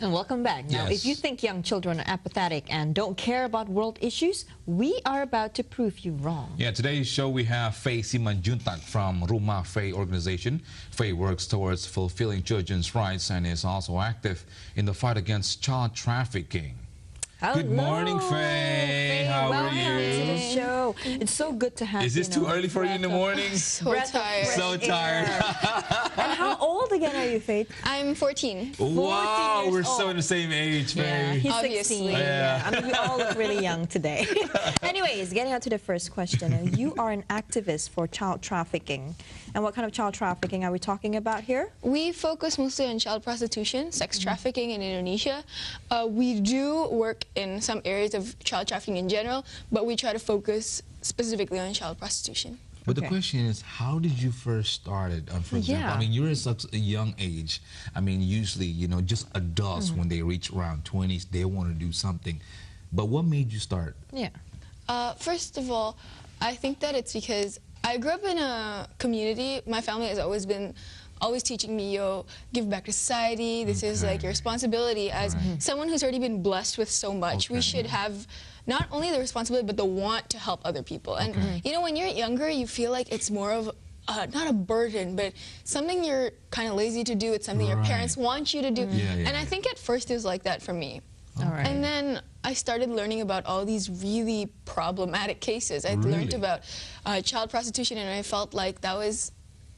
and welcome back. Now, if you think young children are apathetic and don't care about world issues, we are about to prove you wrong. Yeah, today's show we have Faye Simanjuntak from Rumah Faye organization. Faye works towards fulfilling children's rights and is also active in the fight against child trafficking. Hello. Good morning, Faye. How are you? Welcome to the show. It's so good to have you. Is this too early for you in the morning? So tired. So tired. And how old again are you, Faye? I'm 14. Wow, we're so in the same age, Faye. Yeah, he's Obviously. 16. Yeah. I mean, we all look really young today. Anyways, getting on to the first question. You are an activist for child trafficking. And what kind of child trafficking are we talking about here? We focus mostly on child prostitution, sex trafficking in Indonesia. We do work in some areas of child trafficking in general, but we try to focus specifically on child prostitution. But the question is, how did you first start it? For example, I mean, you're at such a young age. I mean, usually, you know, just adults, when they reach around 20s, they want to do something. But what made you start? Yeah. First of all, I think that it's because I grew up in a community. My family has always been teaching me, yo, give back to society. This is like your responsibility as someone who's already been blessed with so much. We should have not only the responsibility, but the want to help other people. And, you know, when you're younger, you feel like it's more of, not a burden, but something you're kind of lazy to do. It's something your parents want you to do. And I think at first it was like that for me. And then I started learning about all these really problematic cases. I learned about child prostitution, and I felt like that was,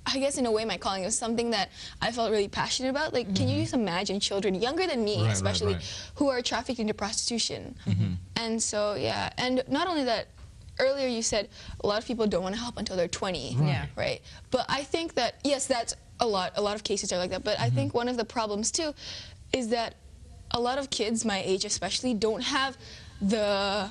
I guess in a way, my calling. It was something that I felt really passionate about. Like, can you just imagine children, younger than me especially, who are trafficked into prostitution? And so, yeah, and not only that, earlier you said a lot of people don't want to help until they're 20, right? But I think that, yes, that's a lot of cases are like that, but I think one of the problems too is that a lot of kids my age especially don't have the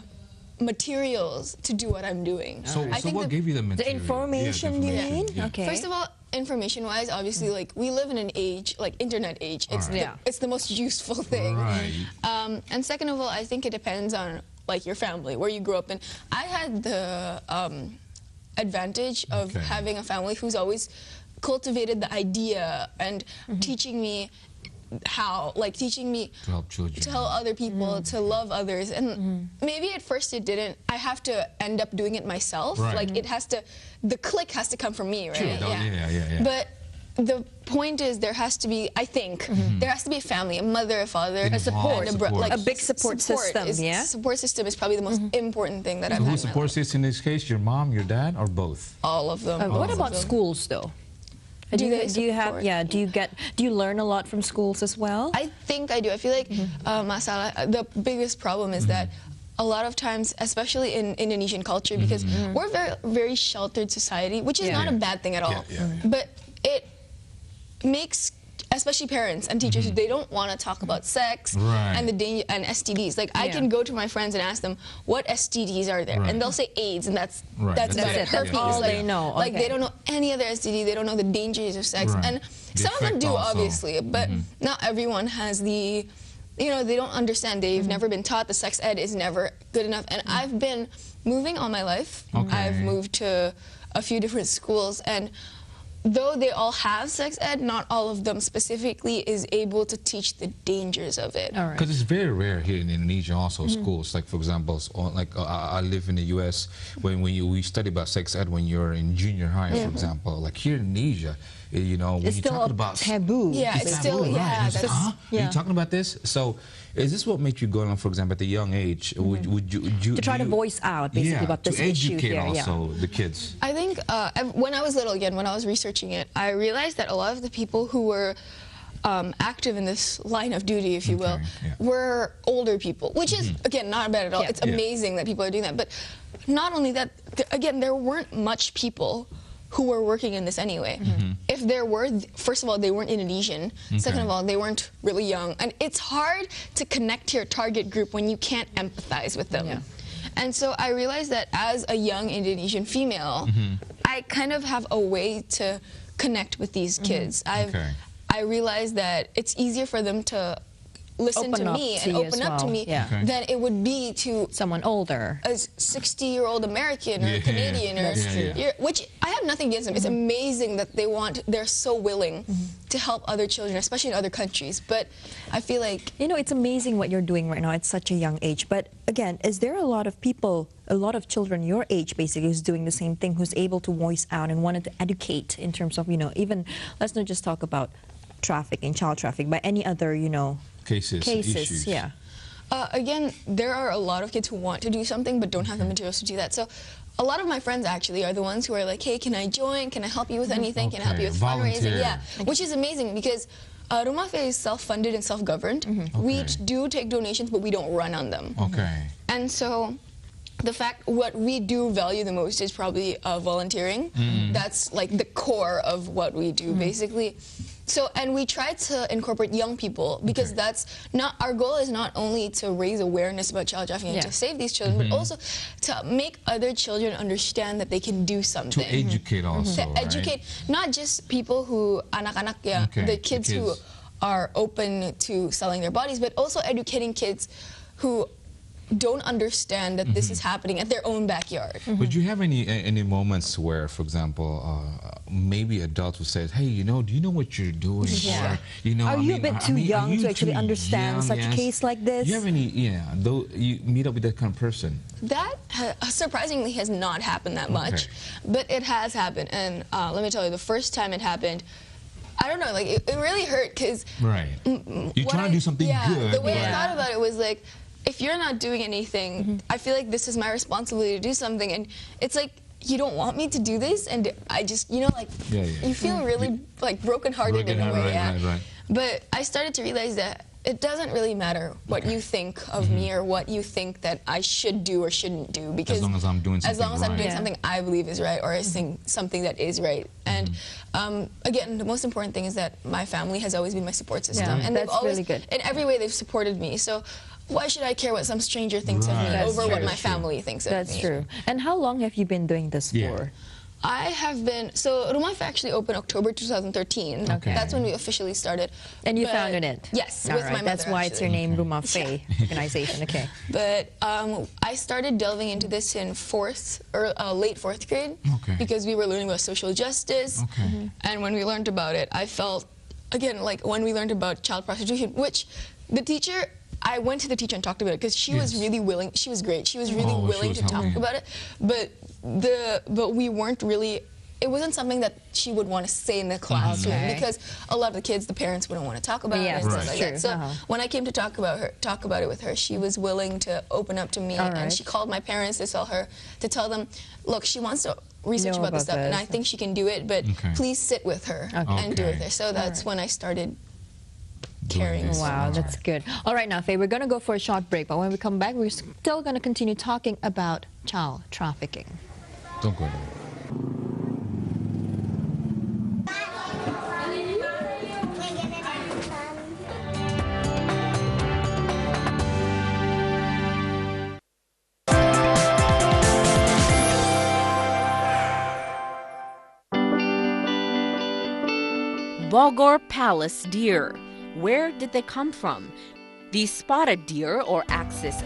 materials to do what I'm doing. So what gave you the material? The information, you mean? Okay. First of all, information-wise, obviously, like, we live in an age, like, internet age. It's the most useful thing. And second of all, I think it depends on, like, your family, where you grew up in. I had the advantage of having a family who's always cultivated the idea and teaching me how, like, teaching me to help children, to help other people, to love others. And maybe at first it didn't. I have to end up doing it myself. Like, it has to, the click has to come from me, right? But the point is, there has to be, I think, there has to be a family, a mother, a father, a support, like a big support system. Support system is probably the most important thing that I've had. Who supports this in this case? Your mom, your dad, or both? All of them. What about schools, though? Do you learn a lot from schools as well? I think I do. I feel like the biggest problem is that a lot of times, especially in Indonesian culture, because we're a very sheltered society, which is not a bad thing at all. But it makes, especially parents and teachers, they don't want to talk about sex and and STDs. Like, I can go to my friends and ask them, what STDs are there? And they'll say AIDS, and that's about it. Herpes. All they know. Like, they don't know any other STD. They don't know the dangers of sex. And some of them do, obviously, but not everyone has the, you know, they don't understand. They've never been taught. The sex ed is never good enough. And I've been moving all my life. I've moved to a few different schools, and though they all have sex ed, not all of them specifically is able to teach the dangers of it. Because it's very rare here in Indonesia also, schools. Like, for example, like I live in the US, when we study about sex ed when you're in junior high, for example. Like, here in Indonesia, you know, when it's you're talking about taboo. It's still, are you talking about this? So, is this what makes you go on, for example, at a young age? Would you to try to voice out basically about this issue here? To educate also the kids. I think when I was little, again, when I was researching it, I realized that a lot of the people who were active in this line of duty, if you will, were older people, which is, again, not bad at all. It's amazing that people are doing that. But not only that, again, there weren't much people who were working in this anyway. If there were, first of all, they weren't Indonesian. Second of all, they weren't really young. And it's hard to connect to your target group when you can't empathize with them. And so I realized that as a young Indonesian female, I kind of have a way to connect with these kids. I realized that it's easier for them to listen to me and open up to me than it would be to someone older, a 60-year-old American or Canadian, or which I have nothing against them. It's amazing that they're so willing to help other children, especially in other countries. But I feel like... You know, it's amazing what you're doing right now at such a young age. But again, is there a lot of people, a lot of children your age basically who's doing the same thing, who's able to voice out and wanted to educate in terms of, you know, even, let's not just talk about trafficking, child trafficking, but any other, you know, cases, issues. Yeah. Again, there are a lot of kids who want to do something but don't have the materials to do that. So a lot of my friends actually are the ones who are like, hey, can I join? Can I help you with anything? Can I help you with fundraising? Yeah, which is amazing because Rumah Faye is self-funded and self-governed. We do take donations, but we don't run on them. And so the fact, what we do value the most is probably volunteering. That's like the core of what we do, basically. So, and we try to incorporate young people because that's not, our goal is not only to raise awareness about child trafficking and to save these children, but also to make other children understand that they can do something. To educate also, To educate not just people who, anak-anak, the kids who are open to selling their bodies, but also educating kids who don't understand that this is happening at their own backyard. Would you have any moments where, for example, maybe adults would say, hey, you know, do you know what you're doing? Or, you know, are you a bit too young to actually understand such a case like this? Do you have any, though you meet up with that kind of person? That surprisingly has not happened that much, but it has happened. And let me tell you, the first time it happened, I don't know, like it really hurt because... You're trying to do something good. The way I thought about it was like, if you're not doing anything, I feel like this is my responsibility to do something. And it's like, you don't want me to do this? And I just, you know, like, you feel really, like, brokenhearted in a way. But I started to realize that it doesn't really matter what you think of me or what you think that I should do or shouldn't do. Because as long as I'm doing something I believe is right, or I think something that is right. And again, the most important thing is that my family has always been my support system. And they've always, in every way, they've supported me. So why should I care what some stranger thinks of me over what my family thinks of me? That's true. And how long have you been doing this for? I have been, so Rumah actually opened October 2013. That's when we officially started. And you founded it? Yes, with my mother. That's why it's your name, Rumah Faye organization. But I started delving into this in late fourth grade because we were learning about social justice. And when we learned about it, I felt, again, like when we learned about child prostitution, which the teacher, I went to the teacher and talked about it because she was really willing. She was great. She was really willing to talk about it. But we weren't really. It wasn't something that she would want to say in the classroom because a lot of the kids, the parents wouldn't want to talk about it and stuff like that. So when I came to talk about it with her, she was willing to open up to me, and she called my parents to tell them, look, she wants to research about this stuff, and I think she can do it, but please sit with her and do it with her. So that's when I started carrying. Wow, that's good. All right, now, Faye, we're going to go for a short break, but when we come back, we're still going to continue talking about child trafficking. Don't go there. Bogor Palace deer. Where did they come from? These spotted deer, or axis,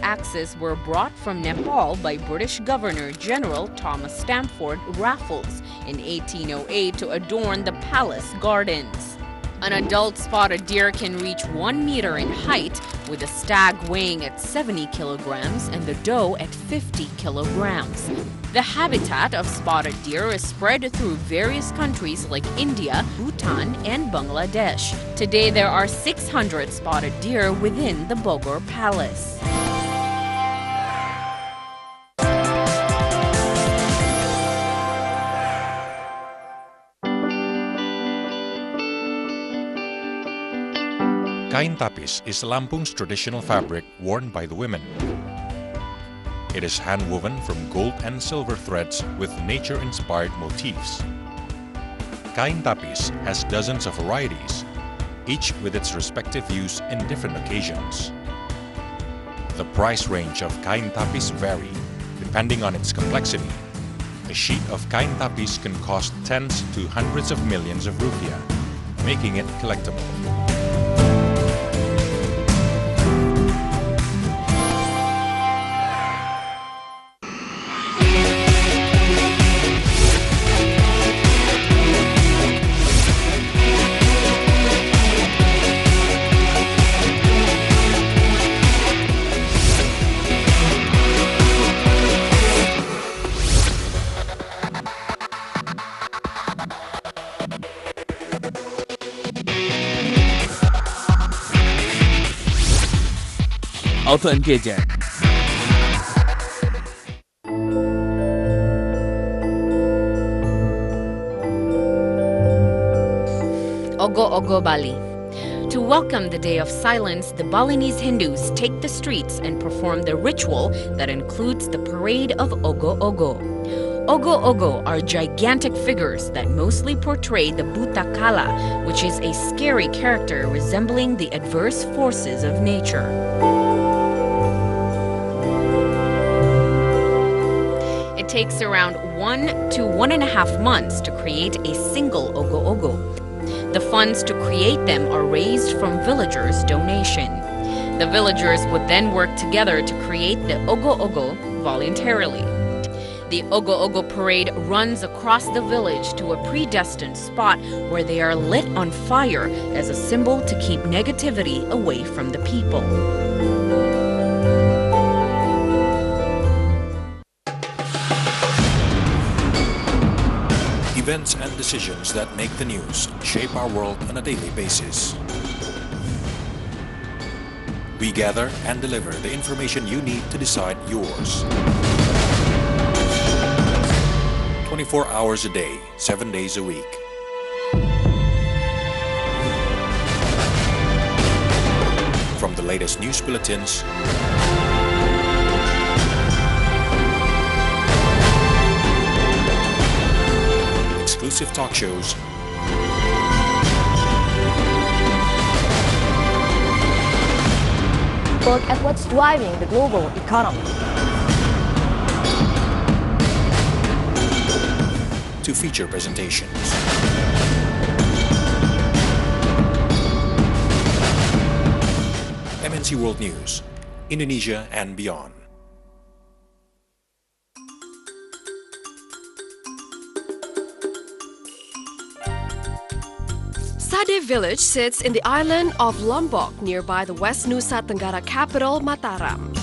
were brought from Nepal by British Governor General Thomas Stamford Raffles in 1808 to adorn the palace gardens. An adult spotted deer can reach 1 meter in height, with a stag weighing at 70 kilograms and the doe at 50 kilograms. The habitat of spotted deer is spread through various countries like India, Bhutan, and Bangladesh. Today, there are 600 spotted deer within the Bogor Palace. Kain tapis is Lampung's traditional fabric worn by the women. It is hand-woven from gold and silver threads with nature-inspired motifs. Kain tapis has dozens of varieties, each with its respective use in different occasions. The price range of kain tapis vary, depending on its complexity. A sheet of kain tapis can cost tens to hundreds of millions of rupiah, making it collectible. auto-engaging. Ogo-ogo Bali. To welcome the day of silence, the Balinese Hindus take the streets and perform the ritual that includes the parade of ogo-ogo. Ogo-ogo are gigantic figures that mostly portray the Butakala, which is a scary character resembling the adverse forces of nature. It takes around 1 to 1.5 months to create a single ogo-ogo. The funds to create them are raised from villagers' donation. The villagers would then work together to create the ogo-ogo voluntarily. The ogo-ogo parade runs across the village to a predestined spot where they are lit on fire as a symbol to keep negativity away from the people. Events and decisions that make the news shape our world on a daily basis. We gather and deliver the information you need to decide yours. 24 hours a day, 7 days a week. From the latest news bulletins exclusive talk shows, look at what's driving the global economy, to feature presentations. MNC World News, Indonesia and beyond. Sade village sits in the island of Lombok nearby the West Nusa Tenggara capital, Mataram.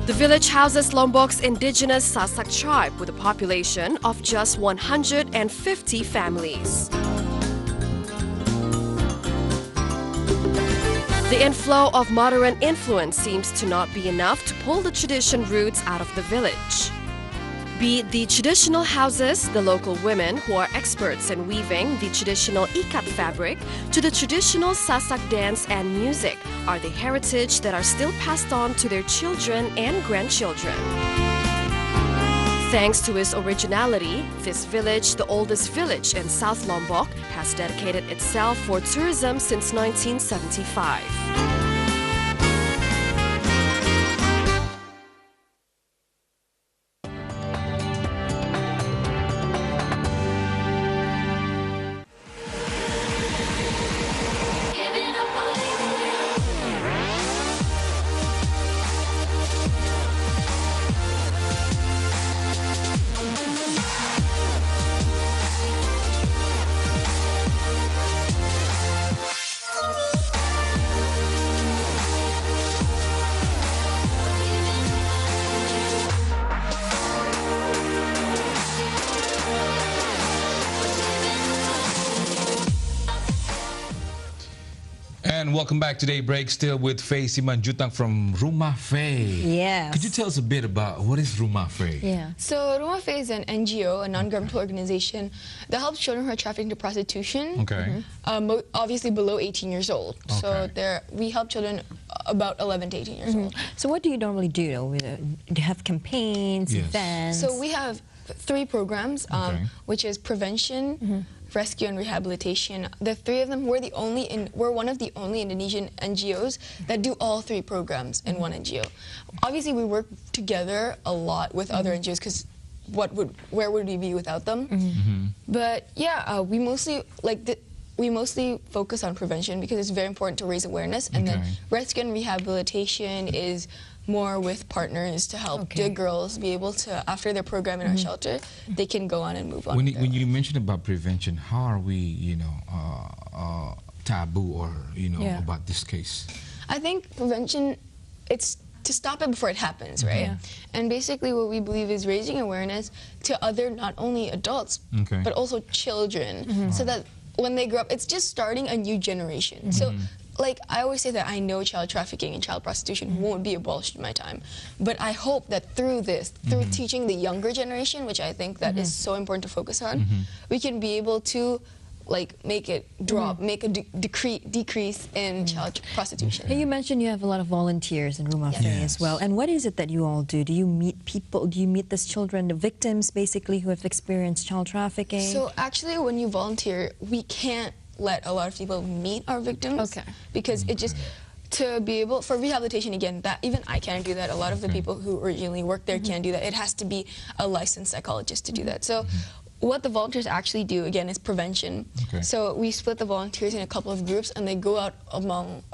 The village houses Lombok's indigenous Sasak tribe with a population of just 150 families. The inflow of modern influence seems to not be enough to pull the tradition roots out of the village. Be it the traditional houses, the local women who are experts in weaving the traditional ikat fabric, to the traditional Sasak dance and music, are the heritage that are still passed on to their children and grandchildren. Thanks to its originality, this village, the oldest village in South Lombok, has dedicated itself for tourism since 1975. And welcome back to Day Break, still with Faye Simanjuntak from Rumah Faye. Yes. Could you tell us a bit about what is Rumah Faye? Yeah. So Rumah Faye is an NGO, a non-governmental organization that helps children who are trafficked into prostitution. Okay. Obviously below 18 years old. So we help children about 11 to 18 years old. So what do you normally do? Do you have campaigns, Yes. Mm-hmm. events? So we have 3 programs, which is prevention, rescue, and rehabilitation. The 3 of them, we're one of the only Indonesian NGOs that do all 3 programs in one NGO. Obviously, we work together a lot with other NGOs because where would we be without them? But yeah, we mostly focus on prevention because it's very important to raise awareness, and then rescue and rehabilitation is more with partners to help dig girls be able to, after their program in our shelter, they can go on and move on. When you mentioned about prevention, how are we, taboo or, about this case? I think prevention, it's to stop it before it happens, right? And basically what we believe is raising awareness to other, not only adults, but also children, so that when they grow up, it's just starting a new generation. So like, I always say that I know child trafficking and child prostitution won't be abolished in my time. But I hope that through this, through teaching the younger generation, which I think that is so important to focus on, we can be able to like make it drop, make a decrease in child prostitution. Hey, you mentioned you have a lot of volunteers in Rumah Faye as well. And what is it that you all do? Do you meet people? Do you meet these children, the victims basically who have experienced child trafficking? So actually, when you volunteer, we can't let a lot of people meet our victims. Because it just, to be able, for rehabilitation again, that even I can't do that. A lot of the people who originally worked there can't do that. It has to be a licensed psychologist to do that. So what the volunteers actually do, again, is prevention. So we split the volunteers in a couple of groups, and they go out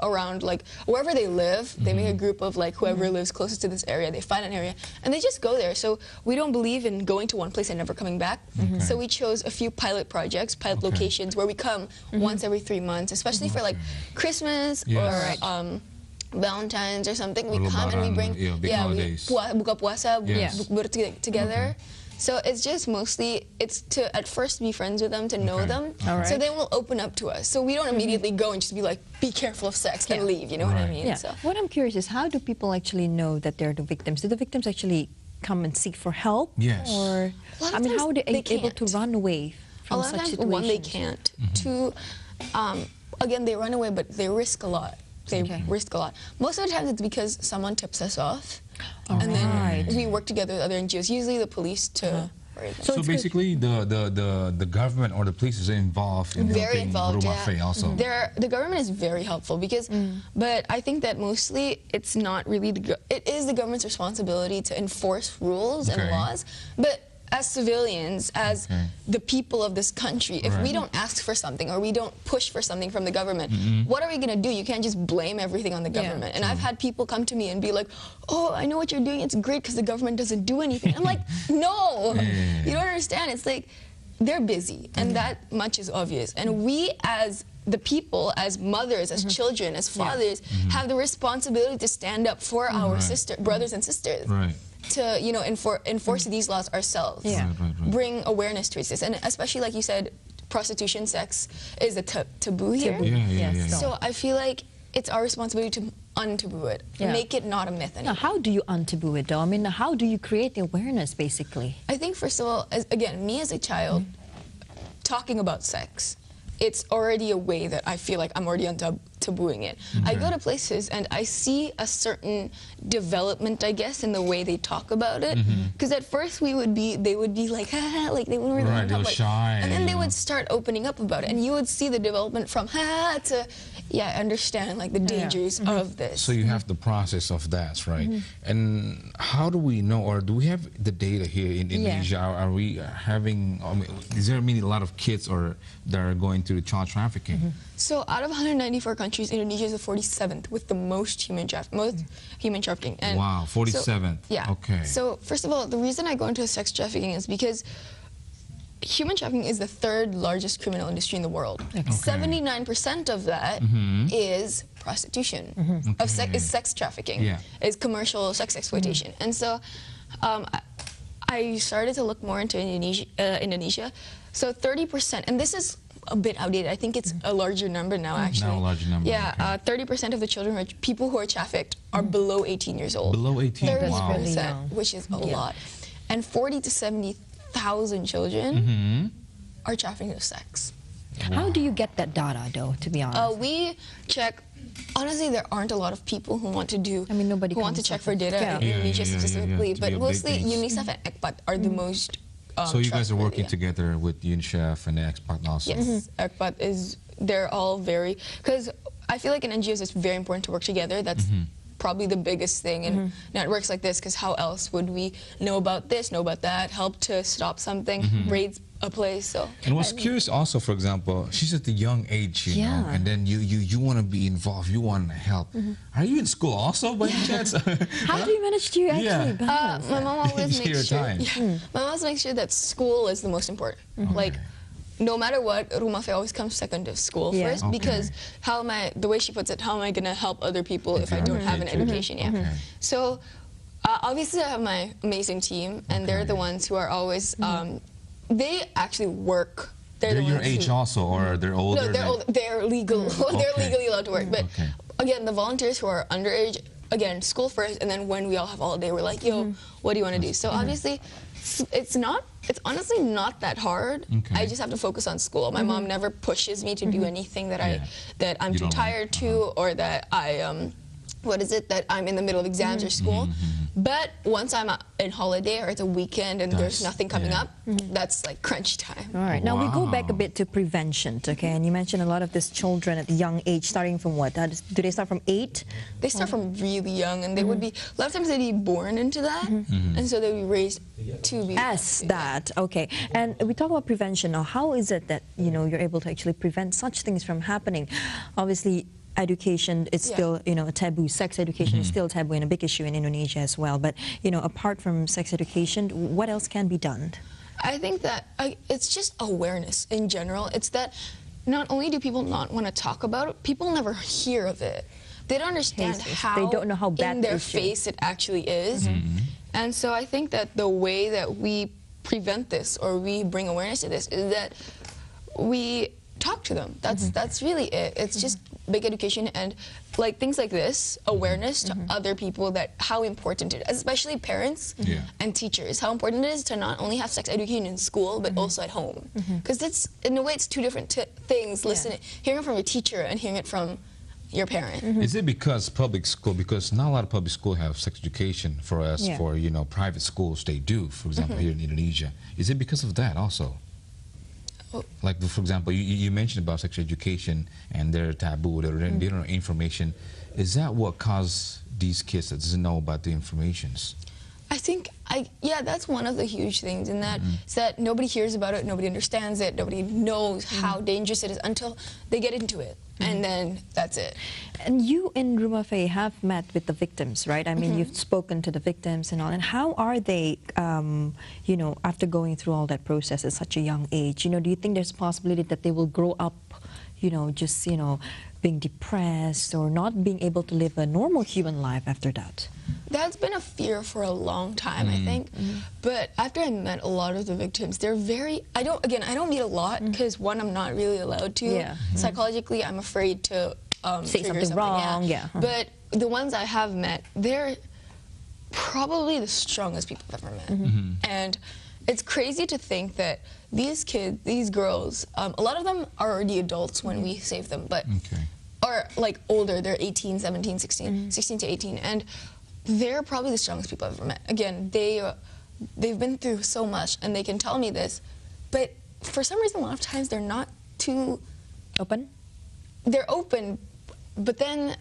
around, like, wherever they live. They make a group of, like, whoever lives closest to this area. They find an area, and they just go there. So we don't believe in going to one place and never coming back. So we chose a few pilot projects, pilot locations, where we come once every 3 months, especially for, like, Christmas or Valentine's or something. We come and we bring, buka puasa, together. So it's just mostly, it's to at first be friends with them, to know them, so they will open up to us. So we don't immediately go and just be like, be careful of sex and leave, you know what I mean? So. What I'm curious is, how do people actually know that they're the victims? Do the victims actually come and seek for help? Yes. Or, I mean, how are they able to run away from such situations? One, they can't. Two, again, they run away, but they risk a lot. They risk a lot. Most of the time it's because someone tips us off. And then we work together with other NGOs, usually the police to... So basically the government or the police is involved in helping Rumah Faye also? The government is very helpful because, but I think that mostly it's not really, it is the government's responsibility to enforce rules and laws, but as civilians, as the people of this country, if we don't ask for something or we don't push for something from the government, what are we going to do? You can't just blame everything on the government. And I've had people come to me and be like, oh, I know what you're doing. It's great because the government doesn't do anything. I'm like, no, you don't understand. It's like, they're busy, and that much is obvious. And we as the people, as mothers, as children, as fathers, have the responsibility to stand up for our brothers and sisters. To, you know, enforce these laws ourselves, bring awareness towards this, and especially like you said, prostitution, sex is a taboo here. So I feel like it's our responsibility to untaboo it, make it not a myth anymore. Now, how do you untaboo it, though? I mean, how do you create the awareness, basically? I think first of all, again, me as a child, talking about sex, it's already a way that I feel like I'm already tabooing it. I go to places and I see a certain development, I guess, in the way they talk about it. Because at first they would be like, ha, like they wouldn't really want to talk about shy, and then they would start opening up about it, and you would see the development from ha to, I understand like the dangers of this. So you have the process of that, right? And how do we know, or do we have the data here in Indonesia? Are we having, I mean, is there a lot of kids that are going through child trafficking? So out of 194 countries, Indonesia is the 47th with the most human trafficking. And wow, 47th. So, Okay. So first of all, the reason I go into sex trafficking is because human trafficking is the 3rd largest criminal industry in the world. 79% of that is prostitution, is sex trafficking, is commercial sex exploitation. And so I started to look more into Indonesia. So 30%, and this is a bit outdated. I think it's a larger number now, actually. Now a larger number. Yeah, 30% of the children, people who are trafficked, are below 18 years old. Below 18, 30%, wow. which is a lot. And 40 to 70,000 children are trafficking of sex. How do you get that data, though, to be honest? We check. Honestly, there aren't a lot of people who want to do. I mean, nobody who want to check for data in Indonesia specifically, but mostly UNICEF and ECPAT are the most. So you guys are working together with UNICEF and the ECPAT also? Yes, ECPAT is. They're all very, because I feel like in NGOs it's very important to work together. That's probably the biggest thing in networks like this, because how else would we know about this, know about that, help to stop something, raid a place? So. And what's curious also, for example, she's at the young age, you know, and then you want to be involved, you want to help. Are you in school also, by any chance? How do you manage to actually balance my mom always makes sure. My mom always makes sure that school is the most important. Like, no matter what, Rumah Faye always comes second to school first, because the way she puts it, how am I going to help other people if I don't have an education? So obviously I have my amazing team, and they're the ones who are always, they actually work They're the your ones age who, also, or they're older? No, they're old. They're legal. They're legally allowed to work. But again, the volunteers who are underage, again, school first, and then when we all have holiday, we're like, yo, what do you want to do? So obviously, it's honestly not that hard. I just have to focus on school. My mom never pushes me to do anything that I'm too tired to, or that that I'm in the middle of exams or school. But once I'm in holiday or it's a weekend and there's nothing coming up, that's like crunch time. All right. Now we go back a bit to prevention, okay? And you mentioned a lot of these children at a young age, starting from what? Do they start from 8? They start from really young, and they would be, a lot of times they'd be born into that, and so they'd be raised to be as that. Okay. And we talk about prevention now. How is it that, you know, you're able to actually prevent such things from happening? Obviously, education is still, you know, a taboo. Sex education is still taboo and a big issue in Indonesia as well. But, you know, apart from sex education, what else can be done? I think that it's just awareness in general. It's that not only do people not want to talk about it, people never hear of it. They don't understand how, they don't know how bad in their face it actually is. And so I think that the way that we prevent this, or we bring awareness to this, is that we talk to them. That's really it. It's just big education and like things like this, awareness to other people, that how important it is, especially parents and teachers, how important it is to not only have sex education in school but also at home, because it's, in a way, it's two different things. Listening, hearing it from your teacher and hearing it from your parent. Is it because public school, because not a lot of public school have sex education for us, for, you know, private schools they do, for example, here in Indonesia. Is it because of that also? Like, for example, you mentioned about sex education and they're taboo, they don't know information. Is that what caused these kids that doesn't know about the informations? I think, yeah, that's one of the huge things, in that, is that nobody hears about it, nobody understands it, nobody knows how dangerous it is until they get into it. And then that's it. And you in Rumah Faye have met with the victims, right? I mean, you've spoken to the victims and all. And how are they, you know, after going through all that process at such a young age? You know, do you think there's a possibility that they will grow up, you know, just, you know, being depressed or not being able to live a normal human life after that? That's been a fear for a long time, I think. But after I met a lot of the victims, they're very, I don't meet a lot, because one, I'm not really allowed to. Psychologically, I'm afraid to say something wrong. But the ones I have met, they're probably the strongest people I've ever met. And it's crazy to think that these kids, these girls, a lot of them are already adults when we save them, but or like older, they're 18, 17, 16, 16 to 18, and they're probably the strongest people I've ever met. Again, they've been through so much, and they can tell me this, but for some reason, a lot of times they're not too open. They're open, but then,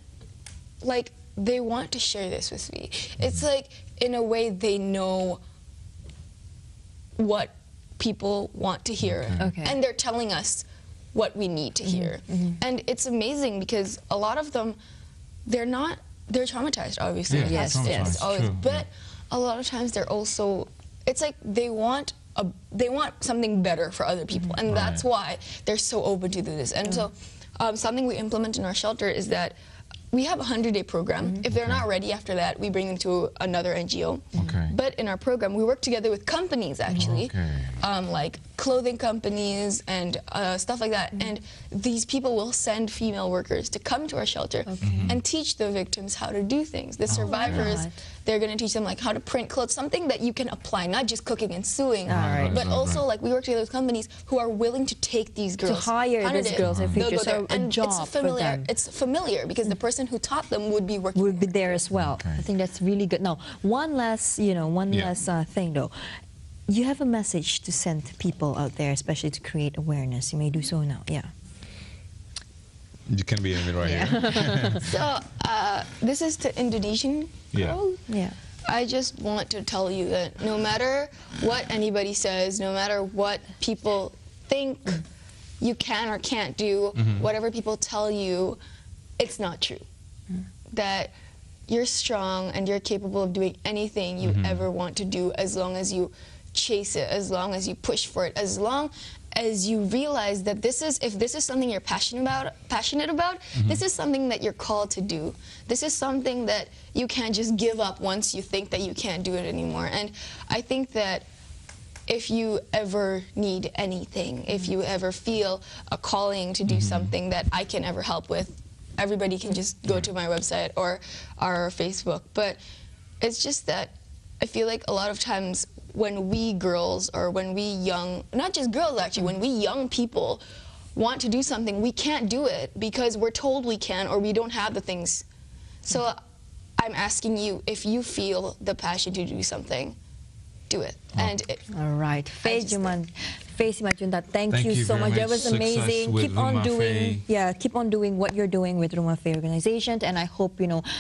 like, they want to share this with me. It's like, in a way, they know what people want to hear, and they're telling us what we need to hear. And it's amazing, because a lot of them, they're traumatized, obviously. Yes, always. But a lot of times they're also, it's like they want something better for other people, and that's why they're so open to do this. And so something we implement in our shelter is that we have a 100-day program. If they're not ready after that, we bring them to another NGO. But in our program, we work together with companies, actually, like clothing companies and stuff like that. And these people will send female workers to come to our shelter and teach the victims how to do things. The survivors, they're going to teach them like how to print clothes, something that you can apply, not just cooking and sewing, but also like we work together with companies who are willing to take these girls, to hire these girls in future, so a and job it's familiar. for them. It's familiar because the person who taught them would be working. Would be there as well. I think that's really good. Now, one last, you know, last thing though. You have a message to send to people out there, especially to create awareness. You may do so now. You can be in it right here. So this is to Indonesian girls. I just want to tell you that no matter what anybody says, no matter what people think you can or can't do, whatever people tell you, it's not true. That you're strong and you're capable of doing anything you ever want to do, as long as you chase it, as long as you push for it, as long as you realize that if this is something you're passionate about, this is something that you're called to do. This is something that you can't just give up once you think that you can't do it anymore. And I think that if you ever need anything, if you ever feel a calling to do something that I can ever help with, everybody can just go to my website or our Facebook. But it's just that I feel like a lot of times when we girls, or when we young, not just girls actually, when we young people want to do something, we can't do it because we're told we can, or we don't have the things. So I'm asking you, if you feel the passion to do something, do it. And all right, Faye Simanjuntak, thank you so much. That was amazing. Keep on doing, keep on doing what you're doing with Rumah Faye organization, and I hope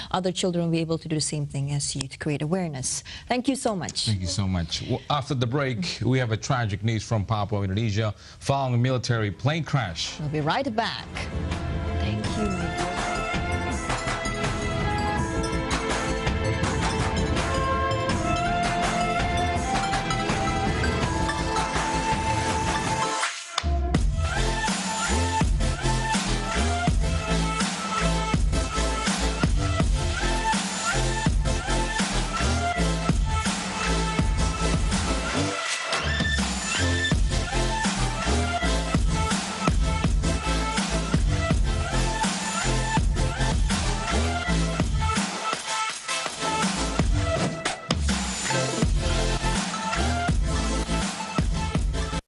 other children will be able to do the same thing as you to create awareness. Thank you so much. Thank you so much. Well, after the break, we have a tragic news from Papua, Indonesia, following a military plane crash. We'll be right back. Thank you.